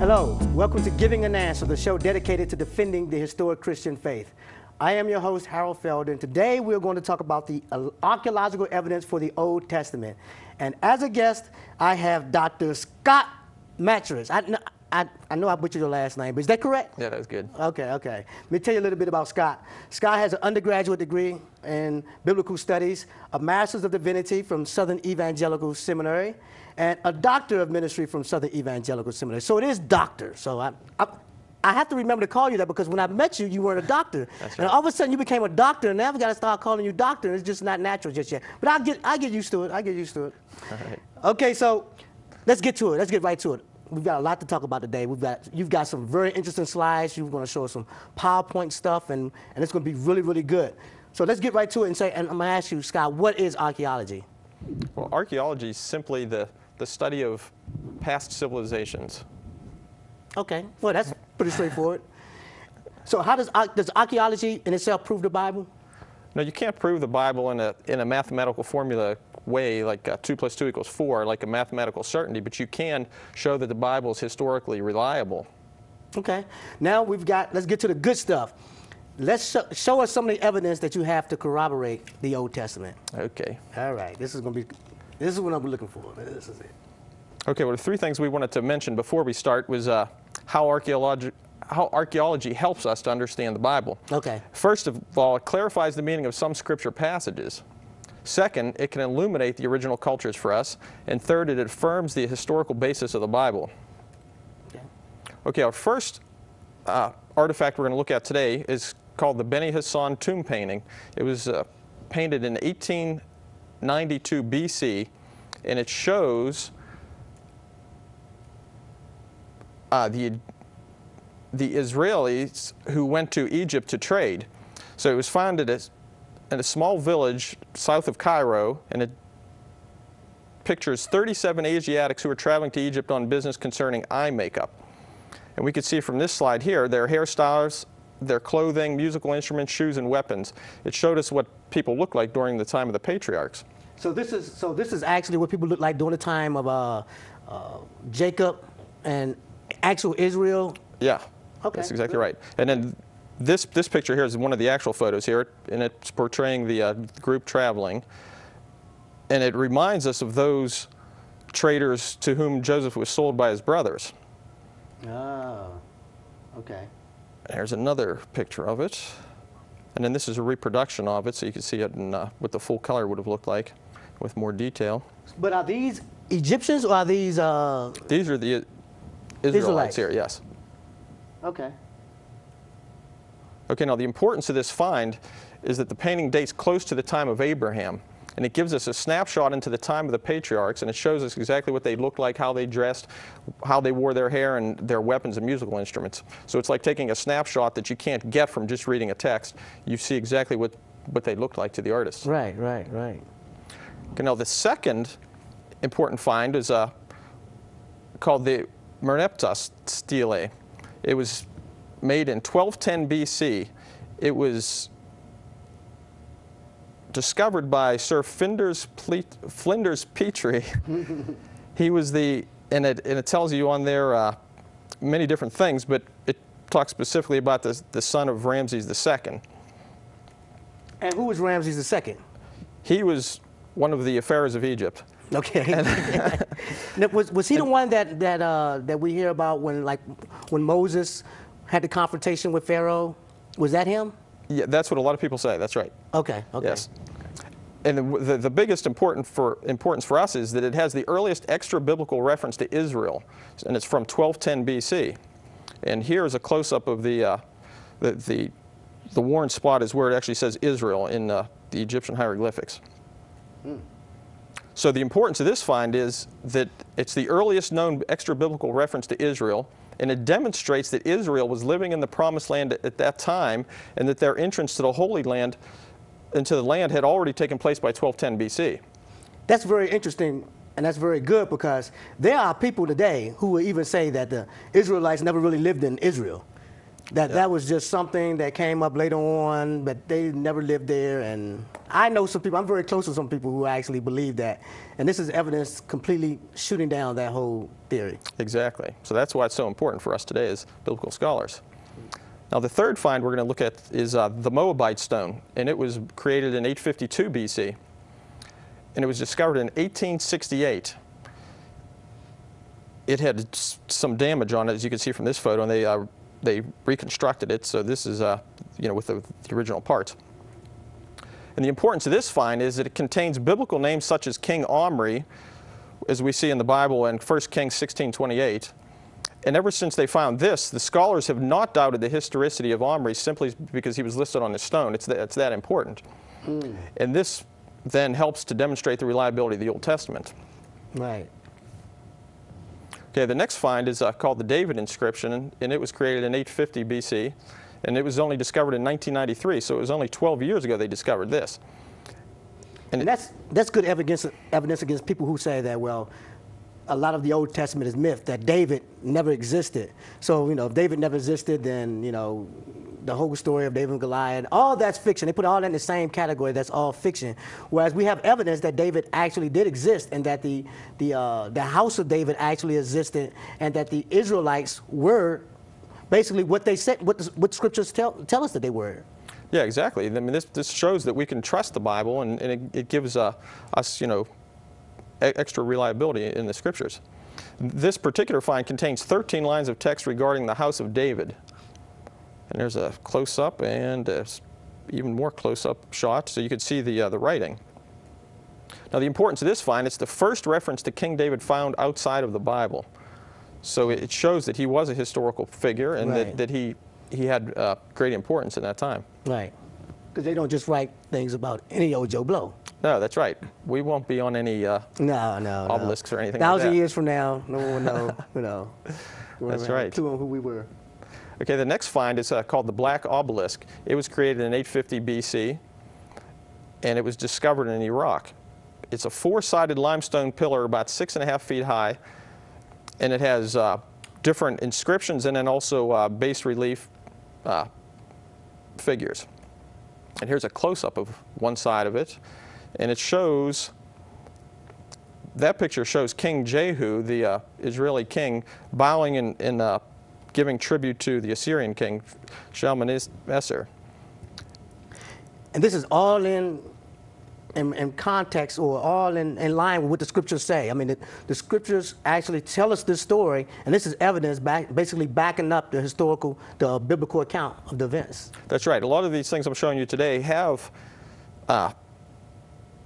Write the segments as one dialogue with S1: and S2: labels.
S1: Hello, welcome to Giving an Answer, the show dedicated to defending the historic Christian faith. I am your host, Harold Felder, and today we're going to talk about the archaeological evidence for the Old Testament. And as a guest, I have Dr. Scott Matscherz. I know I butchered your last name, but is that correct?
S2: Yeah, that was good.
S1: Okay. Let me tell you a little bit about Scott. Scott has an undergraduate degree in biblical studies, a master's of divinity from Southern Evangelical Seminary, and a doctor of ministry from Southern Evangelical Seminary. So it is doctor. So I have to remember to call you that because when I met you, you weren't a doctor.
S2: That's
S1: right. And all of a sudden you became a doctor, and now I've got to start calling you doctor, and it's just not natural just yet. But I'll get used to it. All right. Okay, so let's get to it. Let's get right to it. We've got a lot to talk about today. You've got some very interesting slides. You're going to show us some PowerPoint stuff, and it's going to be really, really good. So let's get right to it and I'm going to ask you, Scott, what is archaeology?
S2: Well, archaeology is simply the study of past civilizations.
S1: Okay, well, that's pretty straightforward. So how does archaeology in itself prove the Bible?
S2: No, you can't prove the Bible in a mathematical formula way, like 2 + 2 = 4, like a mathematical certainty, but you can show that the Bible is historically reliable. Okay,
S1: now let's get to the good stuff. Let's show us some of the evidence that you have to corroborate the Old Testament.
S2: Okay.
S1: All right, this is what I'm looking for. This is it.
S2: Okay, well, the three things we wanted to mention before we start was how archaeology helps us to understand the Bible.
S1: Okay.
S2: First of all, it clarifies the meaning of some scripture passages. Second, it can illuminate the original cultures for us. And third, it affirms the historical basis of the Bible. Okay, our first artifact we're going to look at today is called the Beni Hassan tomb painting. It was painted in 1892 BC, and it shows the Israelis who went to Egypt to trade. So it was founded in a small village south of Cairo, and it pictures 37 Asiatics who were traveling to Egypt on business concerning eye makeup. And we can see from this slide here their hairstyles, their clothing, musical instruments, shoes, and weapons. It showed us what people looked like during the time of the patriarchs.
S1: So this is actually what people looked like during the time of Jacob and actual Israel?
S2: Yeah,
S1: okay,
S2: that's exactly right. And then this picture here is one of the actual photos here, and it's portraying the group traveling. And it reminds us of those traders to whom Joseph was sold by his brothers.
S1: Oh, okay.
S2: There's another picture of it. And then this is a reproduction of it, so you can see it in what the full color would have looked like with more detail.
S1: But are these Egyptians or are these...
S2: These are the Israelites here, yes.
S1: Okay.
S2: Okay, now the importance of this find is that the painting dates close to the time of Abraham, and it gives us a snapshot into the time of the patriarchs, and it shows us exactly what they looked like, how they dressed, how they wore their hair, and their weapons and musical instruments. So it's like taking a snapshot that you can't get from just reading a text. You see exactly what they looked like to the artists.
S1: Right.
S2: Okay, now the second important find is called the Matscherz stele. It was made in 1210 BC. It was discovered by Sir Flinders Petrie. He was and it tells you on there many different things, but it talks specifically about the son of Ramses II.
S1: And who was Ramses II?
S2: He was one of the pharaohs of Egypt.
S1: Okay. Now, was he the one that we hear about when Moses had the confrontation with Pharaoh? Was that him?
S2: Yeah, that's what a lot of people say. That's right.
S1: Okay.
S2: Yes. And the biggest importance for us is that it has the earliest extra-biblical reference to Israel, and it's from 1210 BC. And here is a close-up of the worn spot is where it actually says Israel in the Egyptian hieroglyphics. So the importance of this find is that it's the earliest known extra-biblical reference to Israel, and it demonstrates that Israel was living in the Promised Land at that time, and that their entrance to the Holy Land, into the land, had already taken place by 1210 BC.
S1: That's very interesting, and that's very good, because there are people today who will even say that the Israelites never really lived in Israel. That was just something that came up later on, but they never lived there. And I know some people, I'm very close to some people who actually believe that. And this is evidence completely shooting down that whole theory.
S2: Exactly. So that's why it's so important for us today as biblical scholars. Now the third find we're going to look at is the Moabite stone, and it was created in 852 BC, and it was discovered in 1868. It had some damage on it, as you can see from this photo, and they reconstructed it, so this is with the original parts. And the importance of this find is that it contains biblical names such as King Omri, as we see in the Bible in 1 Kings 16:28. And ever since they found this, the scholars have not doubted the historicity of Omri simply because he was listed on the stone. It's that important. And this then helps to demonstrate the reliability of the Old Testament.
S1: Right.
S2: Okay, the next find is called the David inscription, and it was created in 850 BC, and it was only discovered in 1993, so it was only 12 years ago they discovered this.
S1: And that's good evidence against people who say that, well, a lot of the Old Testament is myth, that David never existed. So, if David never existed, then, the whole story of David and Goliath, all that's fiction. They put all that in the same category, that's all fiction. Whereas we have evidence that David actually did exist, and that the house of David actually existed, and that the Israelites were basically what they said, what scriptures tell us that they were.
S2: Yeah, exactly. I mean, this shows that we can trust the Bible, and it gives us, extra reliability in the scriptures. This particular find contains 13 lines of text regarding the house of David. And there's a close-up and even more close-up shot, so you can see the writing. Now, the importance of this find, it's the first reference to King David found outside of the Bible. So it shows that he was a historical figure, and
S1: right.
S2: that he had great importance in that time.
S1: Right. Because they don't just write things about any old Joe Blow.
S2: No, that's right. We won't be on any obelisks or anything like that.
S1: 1,000 years from now, no one will know.
S2: That's right.
S1: Clue on who we were.
S2: Okay, the next find is called the Black Obelisk. It was created in 850 BC, and it was discovered in Iraq. It's a four-sided limestone pillar about 6.5 feet high, and it has different inscriptions and then also bas relief figures. And here's a close-up of one side of it, and it shows, that picture shows King Jehu, the Israeli king, bowing and giving tribute to the Assyrian king, Shalmaneser.
S1: And this is all in context, or all in line with what the scriptures say. I mean, the scriptures actually tell us this story, and this is evidence basically backing up the biblical account of the events.
S2: That's right. A lot of these things I'm showing you today have,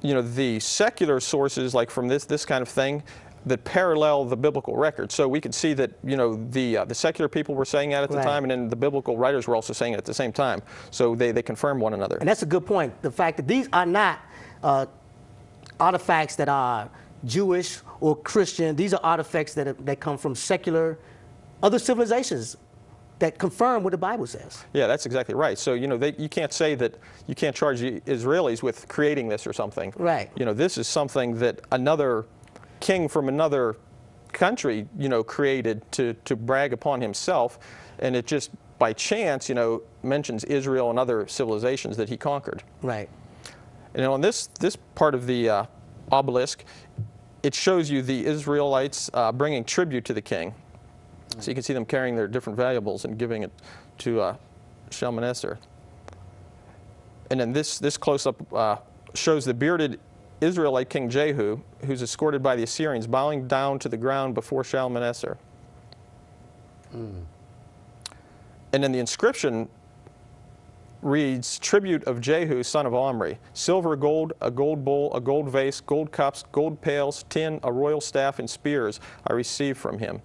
S2: the secular sources, like from this kind of thing, that parallel the biblical record. So we could see that, the secular people were saying that at the
S1: right.
S2: time, and then the biblical writers were also saying it at the same time. So they confirm one another.
S1: And that's a good point. The fact that these are not artifacts that are Jewish or Christian. These are artifacts that come from secular, other civilizations that confirm what the Bible says.
S2: Yeah, that's exactly right. So, you can't say that, you can't charge the Israelis with creating this or something.
S1: Right.
S2: This is something that another king from another country, created to brag upon himself, and it just by chance, mentions Israel and other civilizations that he conquered.
S1: Right.
S2: And on this part of the obelisk, it shows you the Israelites bringing tribute to the king. So you can see them carrying their different valuables and giving it to Shalmaneser. And then this close-up shows the bearded Israelite King Jehu, who's escorted by the Assyrians, bowing down to the ground before Shalmaneser. And then the inscription reads, "Tribute of Jehu, son of Omri, silver, gold, a gold bowl, a gold vase, gold cups, gold pails, tin, a royal staff, and spears I received from him."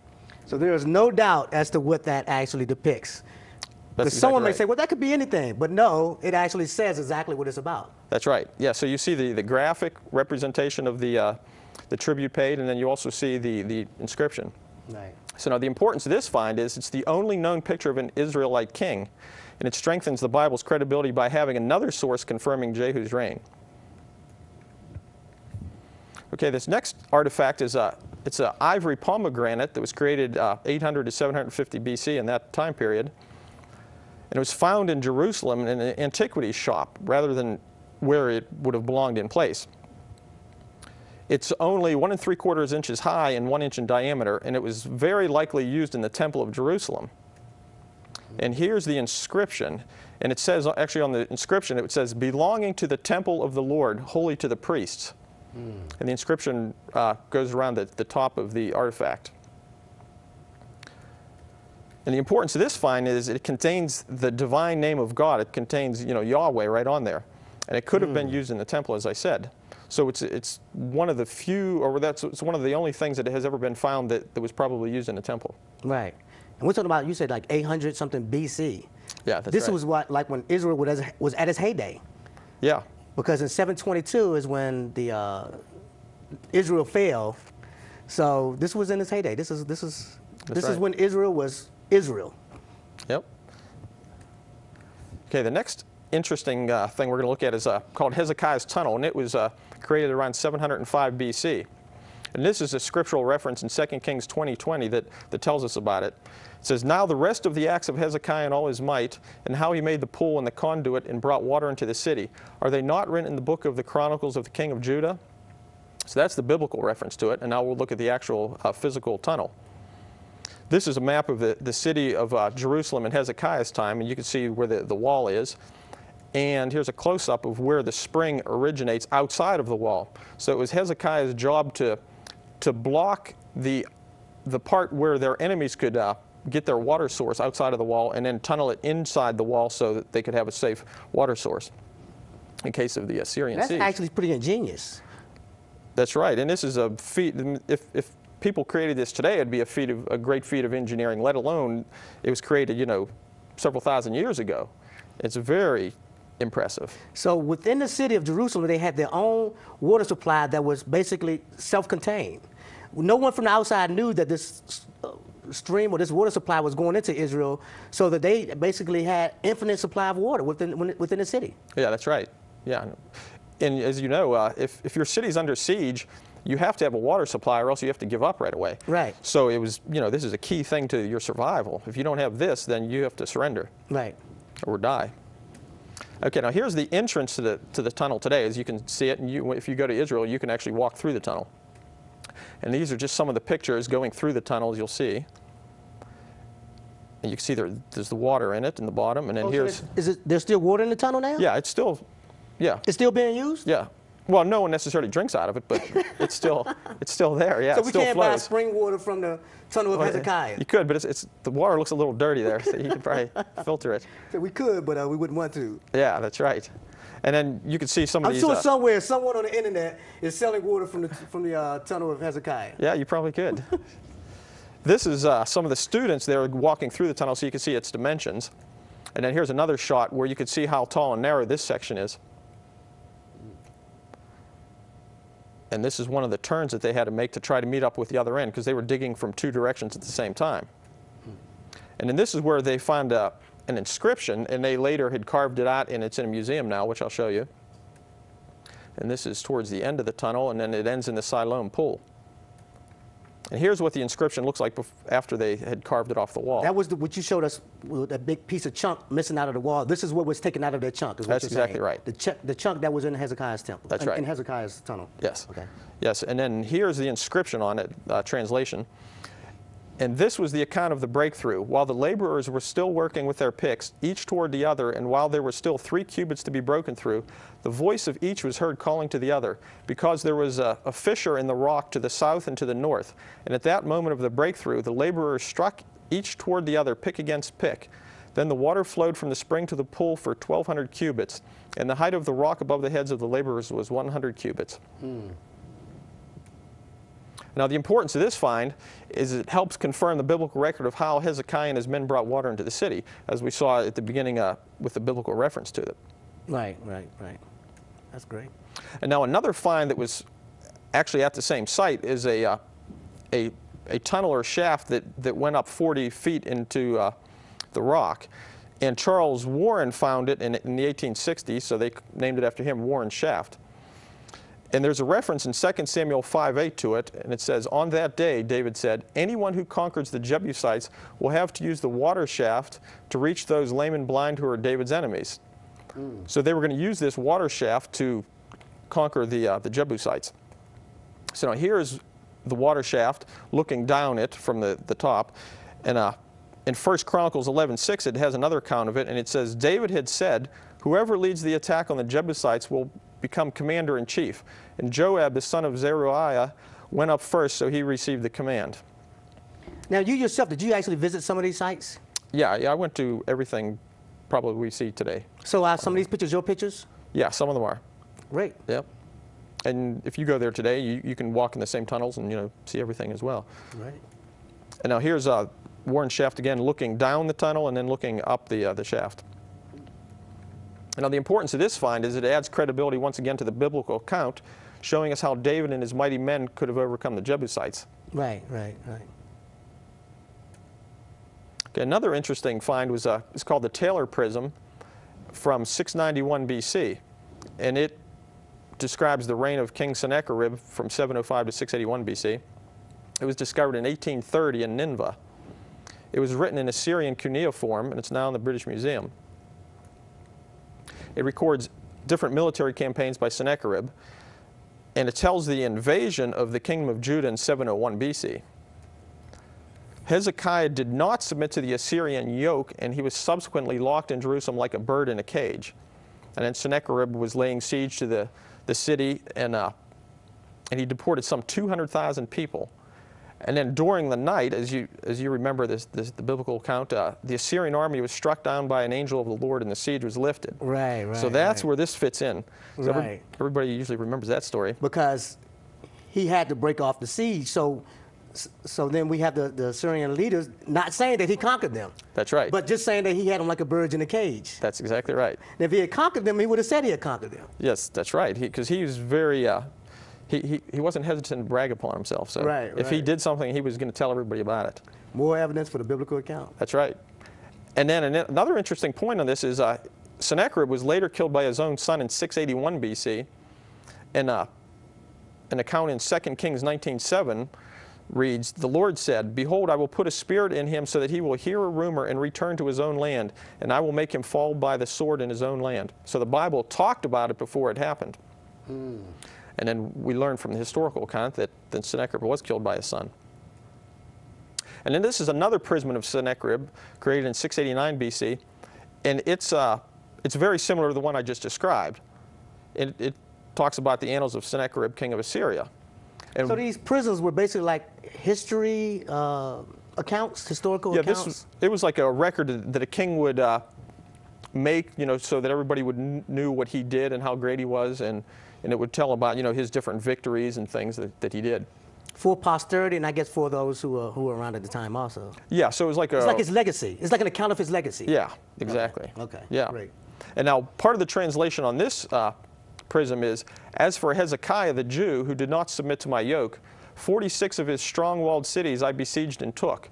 S1: So there is no doubt as to what that actually depicts. Because someone may say, well, that could be anything. But no, it actually says exactly what it's about.
S2: That's right. Yeah, so you see the graphic representation of the tribute paid, and then you also see the inscription.
S1: Right.
S2: So now the importance of this find is it's the only known picture of an Israelite king, and it strengthens the Bible's credibility by having another source confirming Jehu's reign. Okay, this next artifact is it's an ivory pomegranate that was created 800 to 750 BC in that time period. And it was found in Jerusalem in an antiquities shop rather than where it would have belonged in place. It's only 1 3/4 inches high and 1 inch in diameter, and it was very likely used in the Temple of Jerusalem. And here's the inscription, and it says, actually on the inscription, it says, belonging to the temple of the Lord, holy to the priests. And the inscription goes around the top of the artifact. And the importance of this find is it contains the divine name of God. It contains, Yahweh right on there. And it could have been used in the temple, as I said. So it's one of the few, or it's one of the only things that has ever been found that was probably used in the temple.
S1: Right. And we're talking about, you said like 800 something BC.
S2: Yeah, that's
S1: This
S2: right.
S1: was like when Israel was at its heyday.
S2: Yeah.
S1: Because in 722 is when the Israel fell. So this was in its heyday. This is
S2: right.
S1: when Israel was Israel.
S2: Yep. Okay, the next interesting thing we're going to look at is called Hezekiah's Tunnel, and it was created around 705 BC. And this is a scriptural reference in 2 Kings 20:20 that tells us about it. It says, now the rest of the acts of Hezekiah and all his might, and how he made the pool and the conduit and brought water into the city, are they not written in the book of the Chronicles of the king of Judah? So that's the biblical reference to it, and now we'll look at the actual physical tunnel. This is a map of the city of Jerusalem in Hezekiah's time, and you can see where the wall is. And here's a close-up of where the spring originates outside of the wall. So it was Hezekiah's job to block the part where their enemies could get their water source outside of the wall and then tunnel it inside the wall so that they could have a safe water source in case of the Assyrian siege.
S1: That's actually pretty ingenious.
S2: That's right, and this is a feat. If people created this today, it'd be a great feat of engineering, let alone it was created, several thousand years ago. It's very impressive.
S1: So within the city of Jerusalem, they had their own water supply that was basically self-contained. No one from the outside knew that this stream or this water supply was going into Israel, so that they basically had infinite supply of water within the city. Yeah,
S2: that's right. Yeah, and as you know, if your city's under siege, you have to have a water supply or else you have to give up right away.
S1: Right.
S2: So it was, this is a key thing to your survival. If you don't have this, then you have to surrender.
S1: Right.
S2: Or die. Okay, now here's the entrance to the tunnel today. As you can see it, and if you go to Israel, you can actually walk through the tunnel. And these are just some of the pictures going through the tunnels you'll see. And you can see there's the water in it in the bottom, and then here's...
S1: So there's still water in the tunnel now?
S2: Yeah, it's still, yeah.
S1: It's still being used?
S2: Yeah. Well, no one necessarily drinks out of it, but it's still there. Yeah,
S1: so
S2: it
S1: we
S2: still
S1: can't
S2: flows.
S1: buy spring water from the tunnel of Hezekiah?
S2: You could, but the water looks a little dirty there, so you could probably filter it.
S1: So we could, but we wouldn't want to.
S2: Yeah, that's right. And then you can see some of these...
S1: I'm sure someone on the internet is selling water from the tunnel of Hezekiah.
S2: Yeah, you probably could. This is some of the students there walking through the tunnel, so you can see its dimensions. And then here's another shot where you can see how tall and narrow this section is. And this is one of the turns that they had to make to try to meet up with the other end, because they were digging from two directions at the same time. And then this is where they found an inscription, and they later had carved it out, and it's in a museum now, which I'll show you. And this is towards the end of the tunnel, and then it ends in the Siloam Pool. And here's what the inscription looks like after they had carved it off the wall.
S1: That was what you showed us, that big piece of chunk missing out of the wall. This is what was taken out of their chunk, is what
S2: That's
S1: you're
S2: exactly
S1: saying.
S2: right.
S1: The chunk that was in Hezekiah's temple.
S2: That's right.
S1: In Hezekiah's tunnel.
S2: Yes.
S1: Okay.
S2: Yes, and then here's the inscription on it, translation. And this was the account of the breakthrough. While the laborers were still working with their picks, each toward the other, and while there were still 3 cubits to be broken through, the voice of each was heard calling to the other, because there was a fissure in the rock to the south and to the north. And at that moment of the breakthrough, the laborers struck each toward the other, pick against pick. Then the water flowed from the spring to the pool for 1,200 cubits, and the height of the rock above the heads of the laborers was 100 cubits. Now, the importance of this find is it helps confirm the biblical record of how Hezekiah and his men brought water into the city, as we saw at the beginning with the biblical reference to it.
S1: Right. That's great.
S2: And now another find that was actually at the same site is a tunnel or shaft that went up 40 feet into the rock. And Charles Warren found it in the 1860s, so they named it after him, Warren Shaft. And there's a reference in 2 Samuel 5:8 to it, and it says, "On that day, David said, anyone who conquers the Jebusites will have to use the water shaft to reach those lame and blind who are David's enemies." So they were going to use this water shaft to conquer the Jebusites. So now here's the water shaft looking down it from the top. And in 1 Chronicles 11:6, it has another account of it, and it says, "David had said, whoever leads the attack on the Jebusites will become commander-in-chief. And Joab, the son of Zeruiah, went up first, so he received the command."
S1: Now, you yourself, did you actually visit some of these sites?
S2: Yeah, I went to everything probably we see today.
S1: So are some of these pictures your pictures?
S2: Yeah, some of them are.
S1: Great.
S2: Yep. And if you go there today, you can walk in the same tunnels and see everything as well.
S1: Right.
S2: And now here's Warren's shaft again, looking down the tunnel and then looking up the shaft. And now the importance of this find is it adds credibility once again to the biblical account, showing us how David and his mighty men could have overcome the Jebusites.
S1: Right.
S2: Okay, another interesting find was it's called the Taylor Prism from 691 BC, and it describes the reign of King Sennacherib from 705 to 681 BC. It was discovered in 1830 in Nineveh. It was written in Assyrian cuneiform, and it's now in the British Museum. It records different military campaigns by Sennacherib, and it tells the invasion of the kingdom of Judah in 701 BC. Hezekiah did not submit to the Assyrian yoke, and he was subsequently locked in Jerusalem like a bird in a cage. And then Sennacherib was laying siege to the city, and he deported some 200,000 people. And then during the night, as you remember the biblical account, the Assyrian army was struck down by an angel of the Lord, and the siege was lifted.
S1: Right.
S2: So that's where this fits in. So
S1: Right.
S2: everybody usually remembers that story.
S1: Because he had to break off the siege, so then we have the Assyrian leaders not saying that he conquered them.
S2: That's right.
S1: But just saying that he had them like a bird in a cage.
S2: That's exactly right.
S1: And if he had conquered them, he would have said he had conquered them.
S2: Yes, that's right. Because he was very, he wasn't hesitant to brag upon himself. So if he did something, he was going to tell everybody about it.
S1: More evidence for the biblical account.
S2: That's right. And then another interesting point on this is Sennacherib was later killed by his own son in 681 BC. And an account in 2 Kings 19:7 reads, "The Lord said, behold, I will put a spirit in him so that he will hear a rumor and return to his own land, and I will make him fall by the sword in his own land." So the Bible talked about it before it happened. And then we learn from the historical account that Sennacherib was killed by his son. And then this is another prism of Sennacherib created in 689 BC, and it's very similar to the one I just described. It talks about the annals of Sennacherib, king of Assyria. And
S1: so these prisons were basically like history accounts, historical accounts?
S2: It was like a record that a king would make, so that everybody knew what he did and how great he was, and it would tell about, his different victories and things that he did.
S1: For posterity, and I guess for those who were around at the time also.
S2: Yeah, so it was like
S1: it's like his legacy. It's like an account of his legacy.
S2: Yeah, exactly.
S1: Okay.
S2: Yeah.
S1: Great.
S2: And now part of the translation on this prism is, "As for Hezekiah the Jew, who did not submit to my yoke, 46 of his strong-walled cities I besieged and took.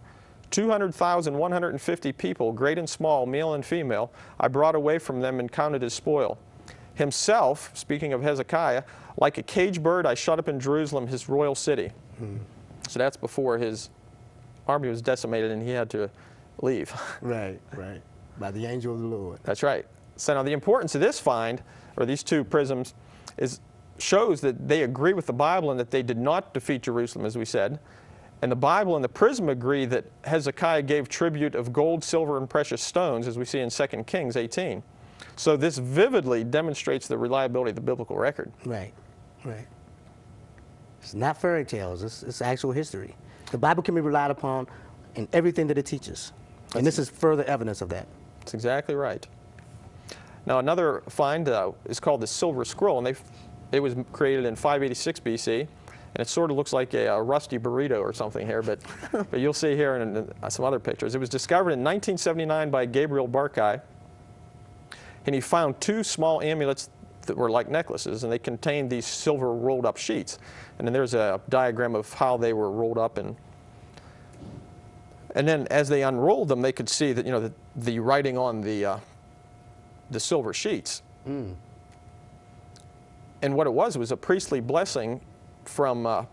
S2: 200,150 people, great and small, male and female, I brought away from them and counted as spoil. Himself," speaking of Hezekiah, "like a cage bird I shut up in Jerusalem, his royal city." So that's before his army was decimated and he had to leave.
S1: Right. By the angel of the Lord.
S2: That's right. So now the importance of this find, or these two prisms, shows that they agree with the Bible and that they did not defeat Jerusalem, as we said. And the Bible and the prism agree that Hezekiah gave tribute of gold, silver, and precious stones, as we see in 2 Kings 18. So this vividly demonstrates the reliability of the biblical record.
S1: Right. It's not fairy tales. It's actual history. The Bible can be relied upon in everything that it teaches. And this is further evidence of that.
S2: That's exactly right. Now another find is called the Silver Scroll, and it was created in 586 BC, and it sort of looks like a rusty burrito or something here, but you'll see here in some other pictures. It was discovered in 1979 by Gabriel Barkai, and he found two small amulets that were like necklaces, and they contained these silver rolled up sheets. And then there's a diagram of how they were rolled up, and then as they unrolled them, they could see that the writing on the silver sheets. And And what it was a priestly blessing from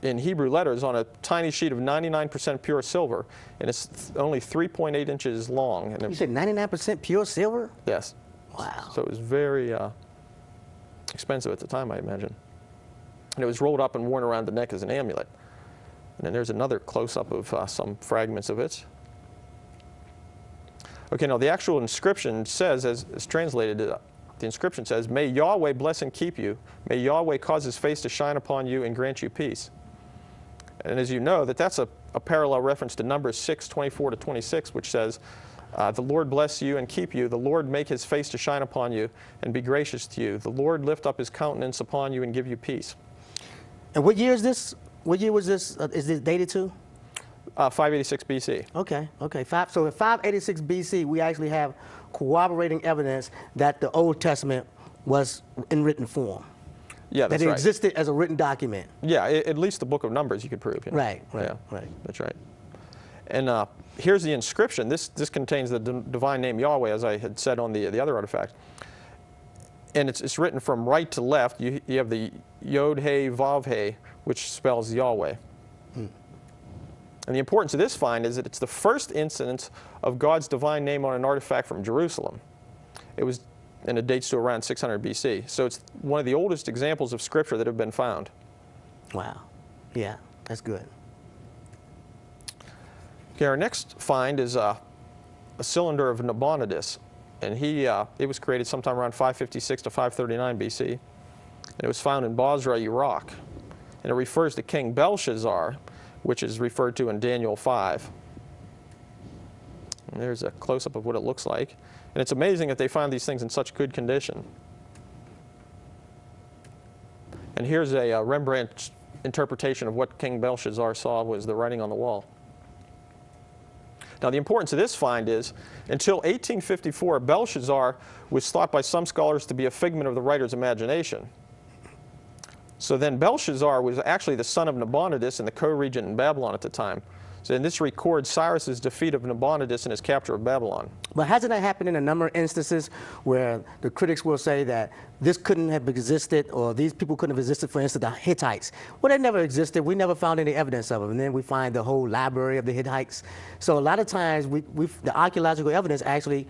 S2: in Hebrew letters on a tiny sheet of 99% pure silver, and it's only 3.8 inches long. And
S1: you said 99% pure silver?
S2: Yes.
S1: Wow.
S2: So it was very expensive at the time, I imagine. And it was rolled up and worn around the neck as an amulet. And then there's another close-up of some fragments of it. Okay, now the actual inscription says, as translated, the inscription says, "May Yahweh bless and keep you. May Yahweh cause his face to shine upon you and grant you peace." And as you know, that's a parallel reference to Numbers 6:24 to 26, which says, "The Lord bless you and keep you. The Lord make his face to shine upon you and be gracious to you. The Lord lift up his countenance upon you and give you peace."
S1: And what year is this? What year was this? Is this dated to?
S2: 586 BC.
S1: Okay, okay. So in 586 BC, we actually have corroborating evidence that the Old Testament was in written form.
S2: Yeah, that's
S1: that it
S2: right.
S1: existed as a written document.
S2: Yeah, at least the book of Numbers you could prove. You know?
S1: Right, right,
S2: yeah,
S1: right.
S2: That's right. And here's the inscription. This contains the divine name Yahweh, as I had said on the other artifact. And it's written from right to left. You have the Yod He Vav He, which spells Yahweh. And the importance of this find is that it's the first instance of God's divine name on an artifact from Jerusalem. And it dates to around 600 BC. So it's one of the oldest examples of scripture that have been found.
S1: Wow. Yeah, that's good.
S2: Okay, our next find is a cylinder of Nabonidus. And it was created sometime around 556 to 539 BC. And it was found in Basra, Iraq. And it refers to King Belshazzar, which is referred to in Daniel 5. And there's a close-up of what it looks like. And it's amazing that they find these things in such good condition. And here's a Rembrandt interpretation of what King Belshazzar saw was the writing on the wall. Now the importance of this find is, until 1854, Belshazzar was thought by some scholars to be a figment of the writer's imagination. So then Belshazzar was actually the son of Nabonidus and the co-regent in Babylon at the time. So and this records Cyrus's defeat of Nabonidus and his capture of Babylon.
S1: But hasn't that happened in a number of instances where the critics will say that this couldn't have existed, or these people couldn't have existed, for instance, the Hittites? Well, they never existed. We never found any evidence of them. And then we find the whole library of the Hittites. So a lot of times, the archaeological evidence actually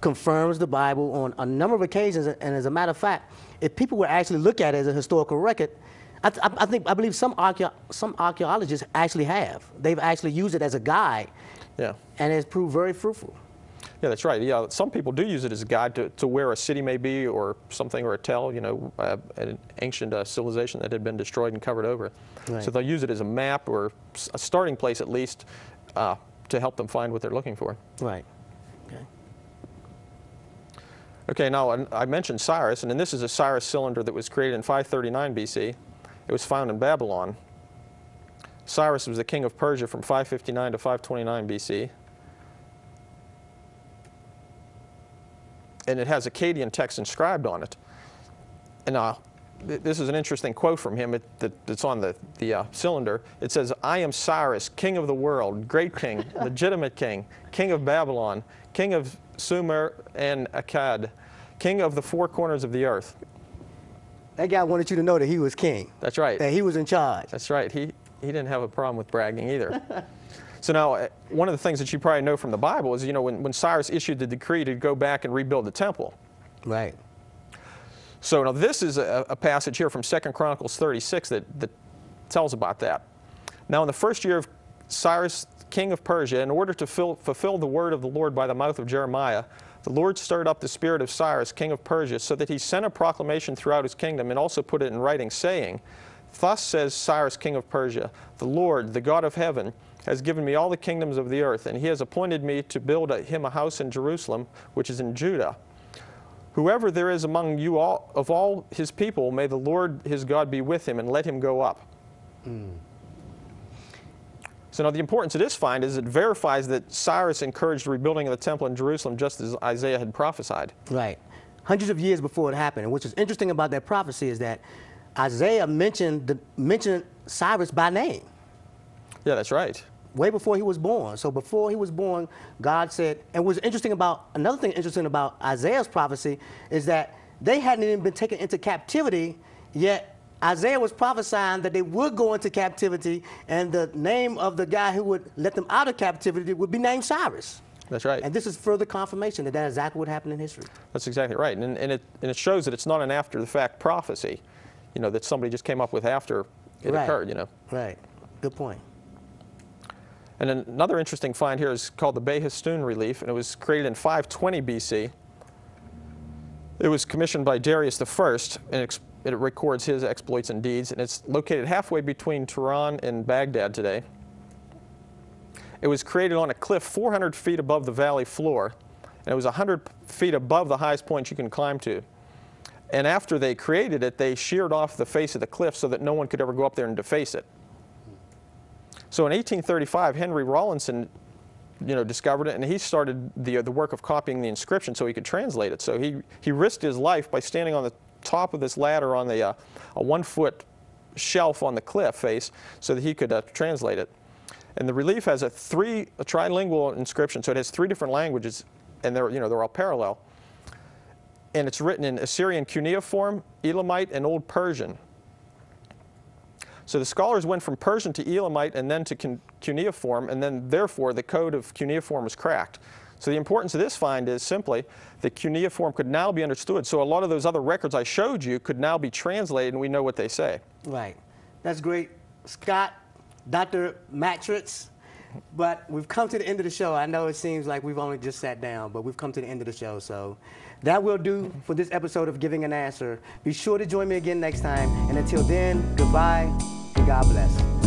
S1: confirms the Bible on a number of occasions. And as a matter of fact, if people would actually look at it as a historical record, I believe some archaeologists actually have. They've actually used it as a guide,
S2: yeah,
S1: and it's proved very fruitful.
S2: Yeah, that's right. Yeah, some people do use it as a guide to where a city may be, or something, or a tell, you know, an ancient civilization that had been destroyed and covered over. Right. So they'll use it as a map, or a starting place at least, to help them find what they're looking for.
S1: Right. Okay.
S2: Okay, now I mentioned Cyrus, and then this is a Cyrus cylinder that was created in 539 BC. It was found in Babylon. Cyrus was the king of Persia from 559 to 529 BC. And it has Akkadian text inscribed on it. And this is an interesting quote from him that's on the cylinder. It says, "I am Cyrus, king of the world, great king, legitimate king, king of Babylon, king of Sumer and Akkad, king of the four corners of the earth."
S1: That guy wanted you to know that he was king.
S2: That's right.
S1: That he was in charge.
S2: That's right. He didn't have a problem with bragging either. So now, one of the things that you probably know from the Bible is, you know, when Cyrus issued the decree to go back and rebuild the temple.
S1: Right.
S2: So now this is a passage here from 2 Chronicles 36 that tells about that. Now in the first year of Cyrus, king of Persia, in order to fulfill the word of the Lord by the mouth of Jeremiah, the Lord stirred up the spirit of Cyrus, king of Persia, so that he sent a proclamation throughout his kingdom and also put it in writing, saying, "Thus says Cyrus, king of Persia, the Lord, the God of heaven, has given me all the kingdoms of the earth, and he has appointed me to build him a house in Jerusalem, which is in Judah. Whoever there is among you of all his people, may the Lord his God be with him, and let him go up." So now the importance of this find is it verifies that Cyrus encouraged the rebuilding of the temple in Jerusalem just as Isaiah had prophesied.
S1: Right. Hundreds of years before it happened. And what's interesting about that prophecy is that Isaiah mentioned Cyrus by name.
S2: Yeah, that's right.
S1: Way before he was born. So before he was born, God said, and what's interesting about, another thing interesting about Isaiah's prophecy is that they hadn't even been taken into captivity, yet Isaiah was prophesying that they would go into captivity, and the name of the guy who would let them out of captivity would be named Cyrus.
S2: That's right.
S1: And this is further confirmation that that is exactly what happened in history.
S2: That's exactly right. And it shows that it's not an after-the-fact prophecy, you know, that somebody just came up with after it occurred, you know.
S1: Right. Good point.
S2: And then another interesting find here is called the Behistun relief, and it was created in 520 BC. It was commissioned by Darius I, and it records his exploits and deeds, and it's located halfway between Tehran and Baghdad today. It was created on a cliff 400 feet above the valley floor, and it was 100 feet above the highest point you can climb to. And after they created it, they sheared off the face of the cliff so that no one could ever go up there and deface it. So in 1835, Henry Rawlinson, you know, discovered it, and he started the work of copying the inscription so he could translate it. So he risked his life by standing on the top of this ladder on the a 1-foot shelf on the cliff face so that he could translate it. And the relief has a trilingual inscription, so it has 3 different languages, and they're all parallel. And it's written in Assyrian cuneiform, Elamite, and Old Persian. So the scholars went from Persian to Elamite and then to cuneiform, and then therefore the code of cuneiform was cracked. So the importance of this find is simply that cuneiform could now be understood. So a lot of those other records I showed you could now be translated, and we know what they say.
S1: Right. That's great. Scott, Dr. Matscherz, but we've come to the end of the show. I know it seems like we've only just sat down, but we've come to the end of the show. So that will do for this episode of Giving an Answer. Be sure to join me again next time. And until then, goodbye and God bless.